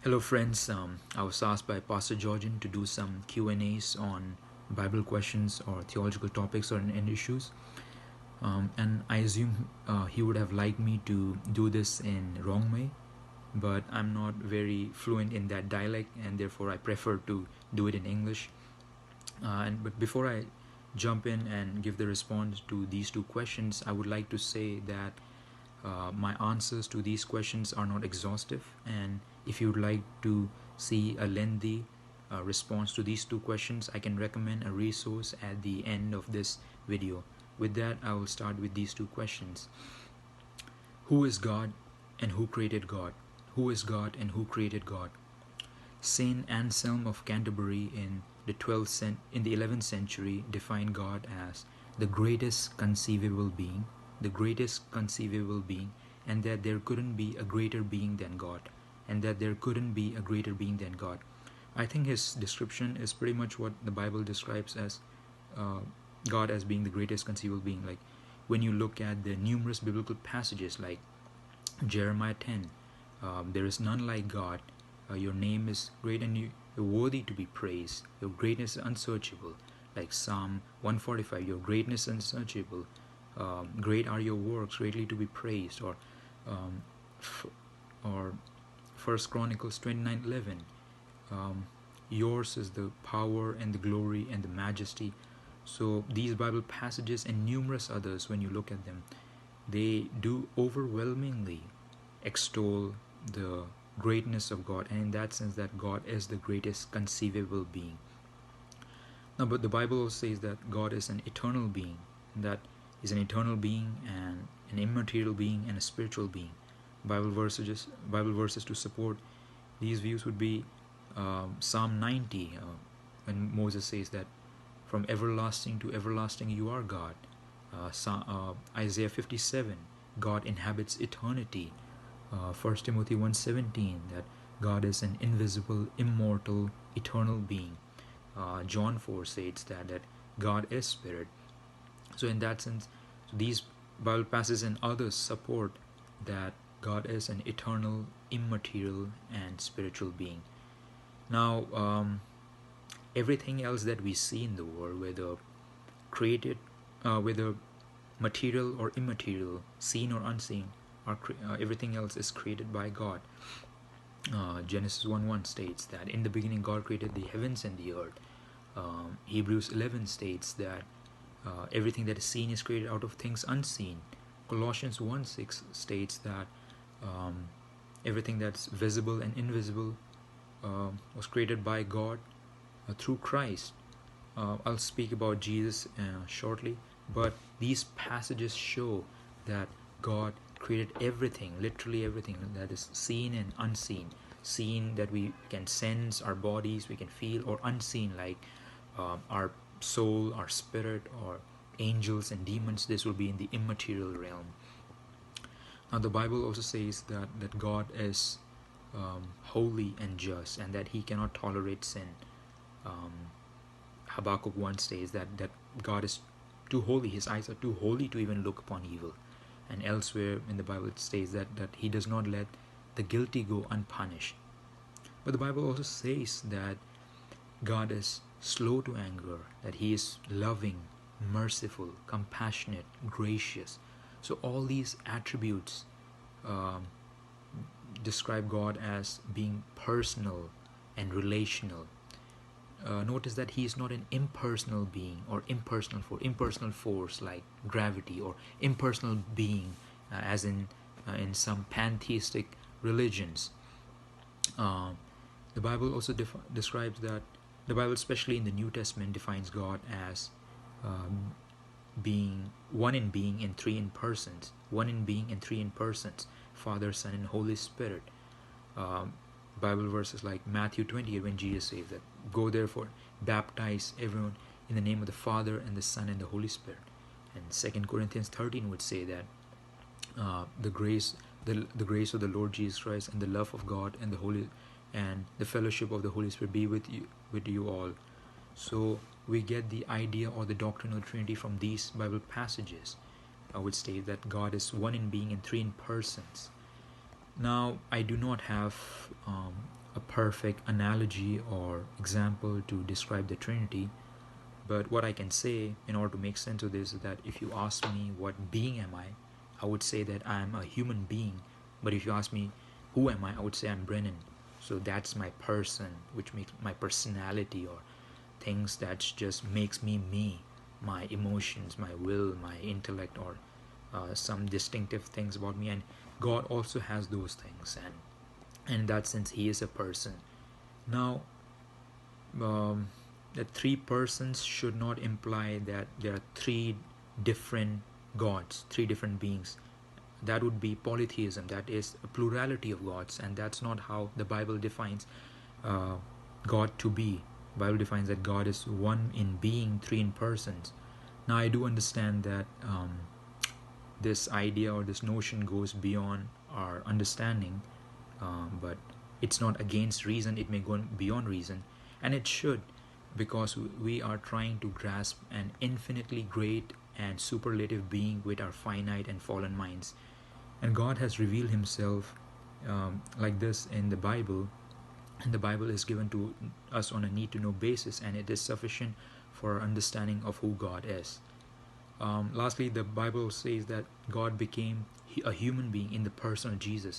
Hello friends, I was asked by Pastor Georgian to do some Q&As on Bible questions or theological topics or any issues, and I assume he would have liked me to do this in Rongmei, but I'm not very fluent in that dialect, and therefore I prefer to do it in English. But before I jump in and give the response to these two questions, I would like to say that my answers to these questions are not exhaustive, and if you would like to see a lengthy response to these two questions, I can recommend a resource at the end of this video. With that, I will start with these two questions. Who is God and who created God? Who is God and who created God? Saint Anselm of Canterbury in the 11th century defined God as the greatest conceivable being, and that there couldn't be a greater being than God, I think his description is pretty much what the Bible describes as uh, God as being the greatest conceivable being. Like when you look at the numerous biblical passages like Jeremiah 10, there is none like God. Your name is great and you're worthy to be praised. Your greatness is unsearchable. Like Psalm 145, your greatness is unsearchable. Great are your works, greatly to be praised. Um, or First Chronicles 29:11. Yours is the power and the glory and the majesty. So these Bible passages and numerous others, when you look at them, they do overwhelmingly extol the greatness of God, and in that sense that God is the greatest conceivable being. Now, but the Bible also says that God is an eternal being, that is an eternal being and an immaterial being and a spiritual being. Bible verses to support these views would be Psalm 90, when Moses says that from everlasting to everlasting you are God. Isaiah 57, God inhabits eternity. 1 Timothy 1:17, that God is an invisible, immortal, eternal being. John 4 states that God is spirit. So in that sense, these Bible passages and others support that God is an eternal, immaterial, and spiritual being. Now, everything else that we see in the world, whether material or immaterial, seen or unseen, everything else is created by God. Genesis 1:1 states that in the beginning God created the heavens and the earth. Hebrews 11 states that everything that is seen is created out of things unseen. Colossians 1:6 states that everything that's visible and invisible was created by God through Christ. I'll speak about Jesus shortly, but these passages show that God created everything, literally everything that is seen and unseen. Seen, that we can sense, our bodies, we can feel, or unseen, like our soul, our spirit, or angels and demons. This will be in the immaterial realm. Now, the Bible also says that God is holy and just, and that He cannot tolerate sin. Habakkuk 1 states that God is too holy, His eyes are too holy to even look upon evil. And elsewhere in the Bible it states that He does not let the guilty go unpunished. But the Bible also says that God is slow to anger, that He is loving, merciful, compassionate, gracious. So all these attributes describe God as being personal and relational. Notice that He is not an impersonal being or impersonal force like gravity, or impersonal being as in some pantheistic religions. The Bible also describes that the Bible, especially in the New Testament, defines God as being one in being and three in persons. Father, Son, and Holy Spirit. Bible verses like Matthew 28, when Jesus says that, go therefore, baptize everyone in the name of the Father and the Son and the Holy Spirit. And 2 Corinthians 13 would say that the grace of the Lord Jesus Christ and the love of God and the fellowship of the Holy Spirit be with you all. So we get the idea or the doctrine of the Trinity from these Bible passages, which state that God is one in being and three in persons. Now, I do not have a perfect analogy or example to describe the Trinity. But what I can say in order to make sense of this is that if you ask me what being am I would say that I am a human being. But if you ask me who am I would say I'm Brennan. So that's my person, which makes my personality, or things that just makes me me, my emotions, my will, my intellect, or some distinctive things about me. And God also has those things, and in that sense he is a person. Now, the three persons should not imply that there are three different gods, three different beings. That would be polytheism, that is a plurality of gods, and that's not how the Bible defines uh, God to be. The Bible defines that God is one in being, three in persons. Now I do understand that this idea or this notion goes beyond our understanding, but it's not against reason. It may go beyond reason, and it should, because we are trying to grasp an infinitely great and superlative being with our finite and fallen minds. And God has revealed himself like this in the Bible, and the Bible is given to us on a need to know basis, and it is sufficient for our understanding of who God is. Lastly, the Bible says that God became a human being in the person of Jesus.